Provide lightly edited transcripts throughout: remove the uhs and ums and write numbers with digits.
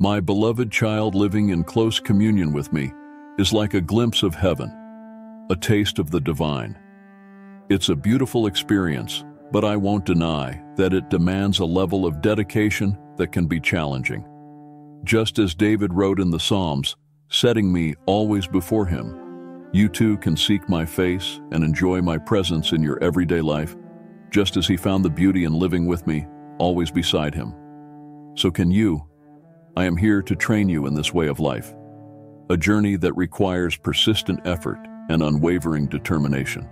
My beloved child living in close communion with me is like a glimpse of heaven, a taste of the divine. It's a beautiful experience, but I won't deny that it demands a level of dedication that can be challenging. Just as David wrote in the Psalms, setting me always before him, you too can seek my face and enjoy my presence in your everyday life, just as he found the beauty in living with me, always beside him. So can you. I am here to train you in this way of life, a journey that requires persistent effort and unwavering determination.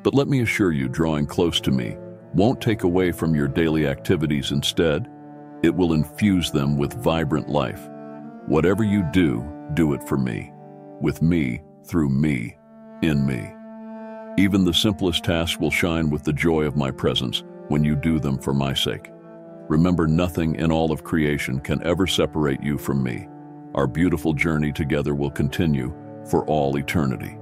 But let me assure you, drawing close to me won't take away from your daily activities. Instead, it will infuse them with vibrant life. Whatever you do, do it for me, with me, through me, in me. Even the simplest tasks will shine with the joy of my presence when you do them for my sake. Remember, nothing in all of creation can ever separate you from me. Our beautiful journey together will continue for all eternity.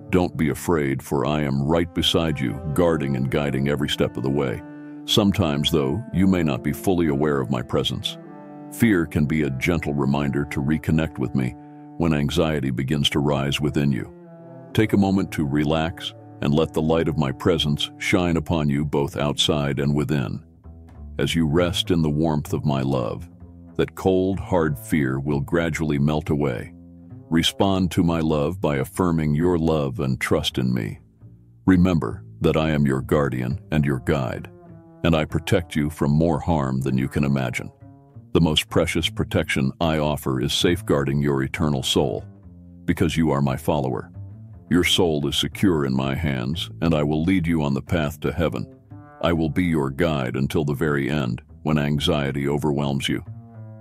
Don't be afraid, for I am right beside you, guarding and guiding every step of the way. Sometimes, though, you may not be fully aware of my presence. Fear can be a gentle reminder to reconnect with me when anxiety begins to rise within you. Take a moment to relax and let the light of my presence shine upon you both outside and within. As you rest in the warmth of my love, that cold, hard fear will gradually melt away. Respond to my love by affirming your love and trust in me. Remember that I am your guardian and your guide, and I protect you from more harm than you can imagine. The most precious protection I offer is safeguarding your eternal soul, because you are my follower. Your soul is secure in my hands, and I will lead you on the path to heaven. I will be your guide until the very end, when anxiety overwhelms you.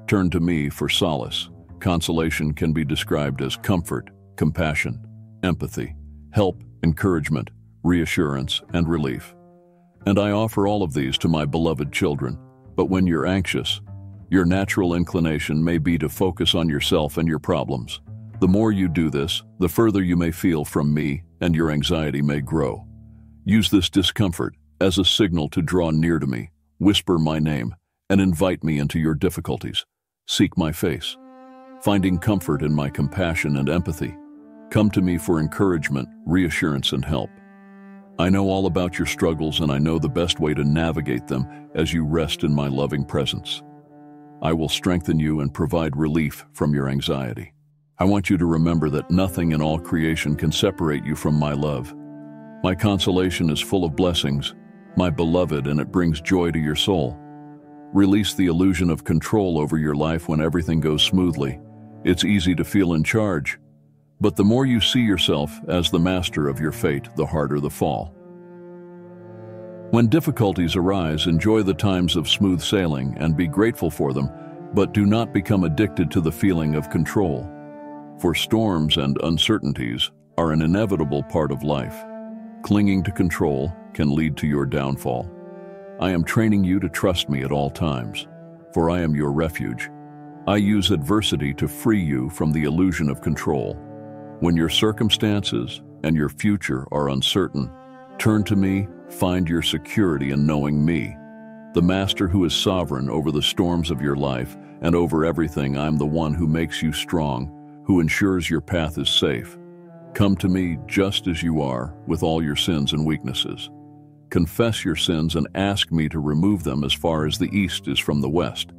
Turn to me for solace. Consolation can be described as comfort, compassion, empathy, help, encouragement, reassurance, and relief. And I offer all of these to my beloved children. But when you're anxious, your natural inclination may be to focus on yourself and your problems. The more you do this, the further you may feel from me, and your anxiety may grow. Use this discomfort as a signal to draw near to me, whisper my name, and invite me into your difficulties. Seek my face. Finding comfort in my compassion and empathy, come to me for encouragement, reassurance, and help. I know all about your struggles, and I know the best way to navigate them as you rest in my loving presence. I will strengthen you and provide relief from your anxiety. I want you to remember that nothing in all creation can separate you from my love. My consolation is full of blessings, my beloved, and it brings joy to your soul. Release the illusion of control over your life when everything goes smoothly. It's easy to feel in charge, but the more you see yourself as the master of your fate, the harder the fall. When difficulties arise, enjoy the times of smooth sailing and be grateful for them, but do not become addicted to the feeling of control. For storms and uncertainties are an inevitable part of life. Clinging to control can lead to your downfall. I am training you to trust me at all times, for I am your refuge. I use adversity to free you from the illusion of control. When your circumstances and your future are uncertain, turn to me, find your security in knowing me, the Master who is sovereign over the storms of your life and over everything. I'm the one who makes you strong, who ensures your path is safe. Come to me just as you are, with all your sins and weaknesses. Confess your sins and ask me to remove them as far as the east is from the west.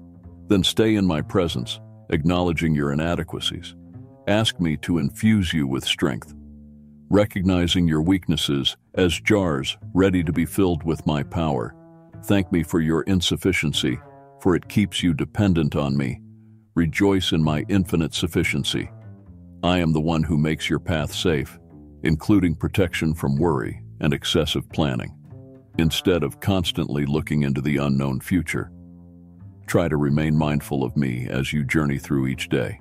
Then stay in my presence, acknowledging your inadequacies. Ask me to infuse you with strength, recognizing your weaknesses as jars ready to be filled with my power. Thank me for your insufficiency, for it keeps you dependent on me. Rejoice in my infinite sufficiency. I am the one who makes your path safe, including protection from worry and excessive planning. Instead of constantly looking into the unknown future, try to remain mindful of me as you journey through each day.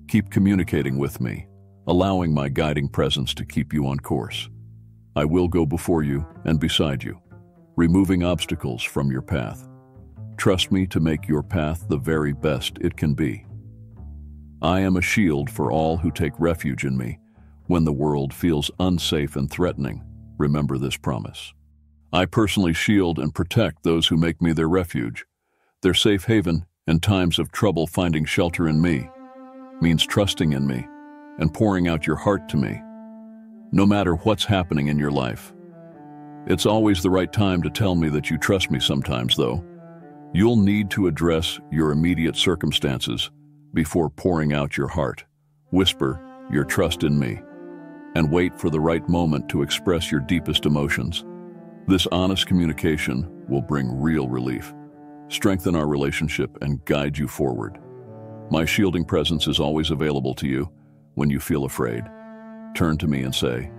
Keep communicating with me, allowing my guiding presence to keep you on course. I will go before you and beside you, removing obstacles from your path. Trust me to make your path the very best it can be. I am a shield for all who take refuge in me. When the world feels unsafe and threatening, remember this promise. I personally shield and protect those who make me their refuge, their safe haven, In times of trouble, finding shelter in me means trusting in me and pouring out your heart to me, no matter what's happening in your life. It's always the right time to tell me that you trust me sometimes, though. You'll need to address your immediate circumstances before pouring out your heart. Whisper your trust in me and wait for the right moment to express your deepest emotions. This honest communication will bring real relief, strengthen our relationship, and guide you forward. My shielding presence is always available to you when you feel afraid. Turn to me and say,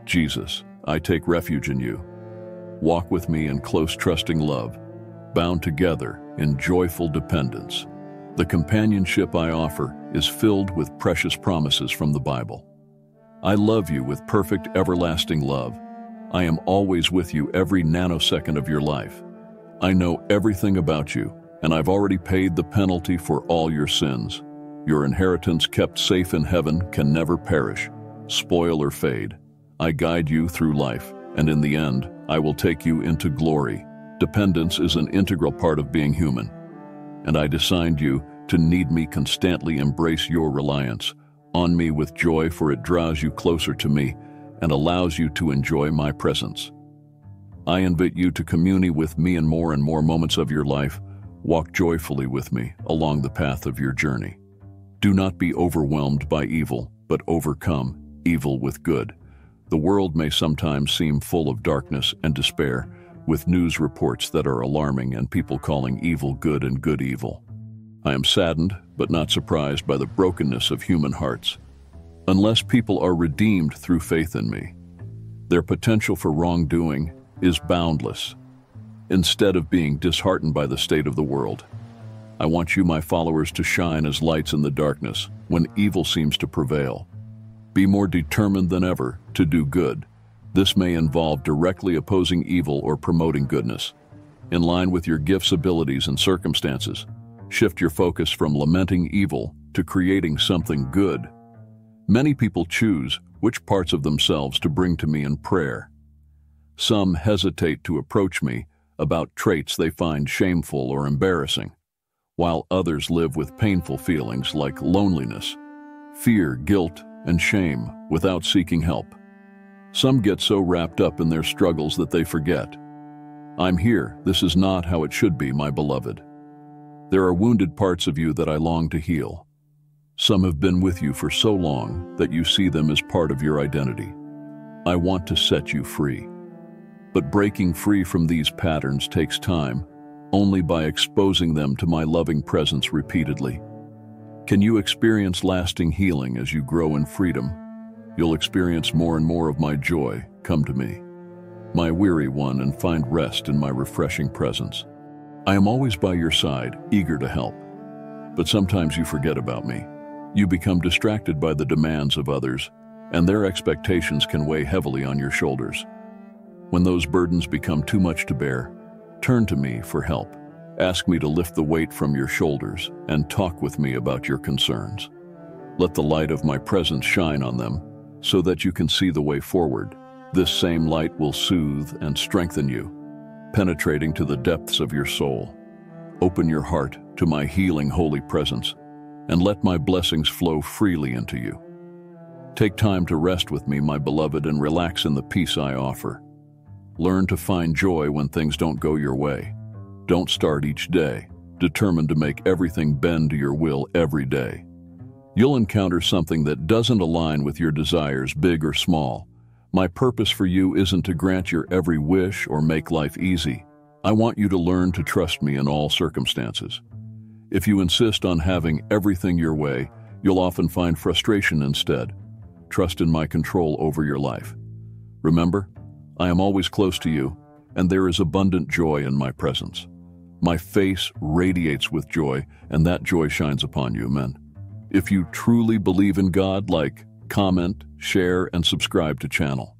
Jesus, I take refuge in you. Walk with me in close, trusting love, bound together in joyful dependence. The companionship I offer is filled with precious promises from the Bible. I love you with perfect, everlasting love. I am always with you every nanosecond of your life. I know everything about you, and I've already paid the penalty for all your sins. Your inheritance kept safe in heaven can never perish, spoil, or fade. I guide you through life, and in the end, I will take you into glory. Dependence is an integral part of being human, and I designed you to need me constantly. Embrace your reliance on me with joy, for it draws you closer to me and allows you to enjoy my presence. I invite you to commune with me in more and more moments of your life. Walk joyfully with me along the path of your journey. Do not be overwhelmed by evil, but overcome evil with good. The world may sometimes seem full of darkness and despair, with news reports that are alarming and people calling evil good and good evil. I am saddened, but not surprised by the brokenness of human hearts. Unless people are redeemed through faith in me, their potential for wrongdoing is boundless. Instead of being disheartened by the state of the world, I want you, my followers, to shine as lights in the darkness when evil seems to prevail. Be more determined than ever to do good. This may involve directly opposing evil or promoting goodness. In line with your gifts, abilities, and circumstances, shift your focus from lamenting evil to creating something good. Many people choose which parts of themselves to bring to me in prayer. Some hesitate to approach me about traits they find shameful or embarrassing, while others live with painful feelings like loneliness, fear, guilt, and shame without seeking help. Some get so wrapped up in their struggles that they forget. I'm here. This is not how it should be, my beloved. There are wounded parts of you that I long to heal. Some have been with you for so long that you see them as part of your identity. I want to set you free. But breaking free from these patterns takes time, only by exposing them to my loving presence repeatedly. Can you experience lasting healing as you grow in freedom? You'll experience more and more of my joy. Come to me, my weary one, and find rest in my refreshing presence. I am always by your side, eager to help. But sometimes you forget about me. You become distracted by the demands of others, and their expectations can weigh heavily on your shoulders. When those burdens become too much to bear, turn to me for help. Ask me to lift the weight from your shoulders and talk with me about your concerns. Let the light of my presence shine on them so that you can see the way forward. This same light will soothe and strengthen you, penetrating to the depths of your soul. Open your heart to my healing holy presence and let my blessings flow freely into you. Take time to rest with me, my beloved, and relax in the peace I offer. Learn to find joy when things don't go your way. Don't start each day determined to make everything bend to your will every day. You'll encounter something that doesn't align with your desires, big or small. My purpose for you isn't to grant your every wish or make life easy. I want you to learn to trust me in all circumstances. If you insist on having everything your way, you'll often find frustration instead. Trust in my control over your life. Remember, I am always close to you, and there is abundant joy in my presence. My face radiates with joy, and that joy shines upon you, amen. If you truly believe in God, like, comment, share, and subscribe to channel.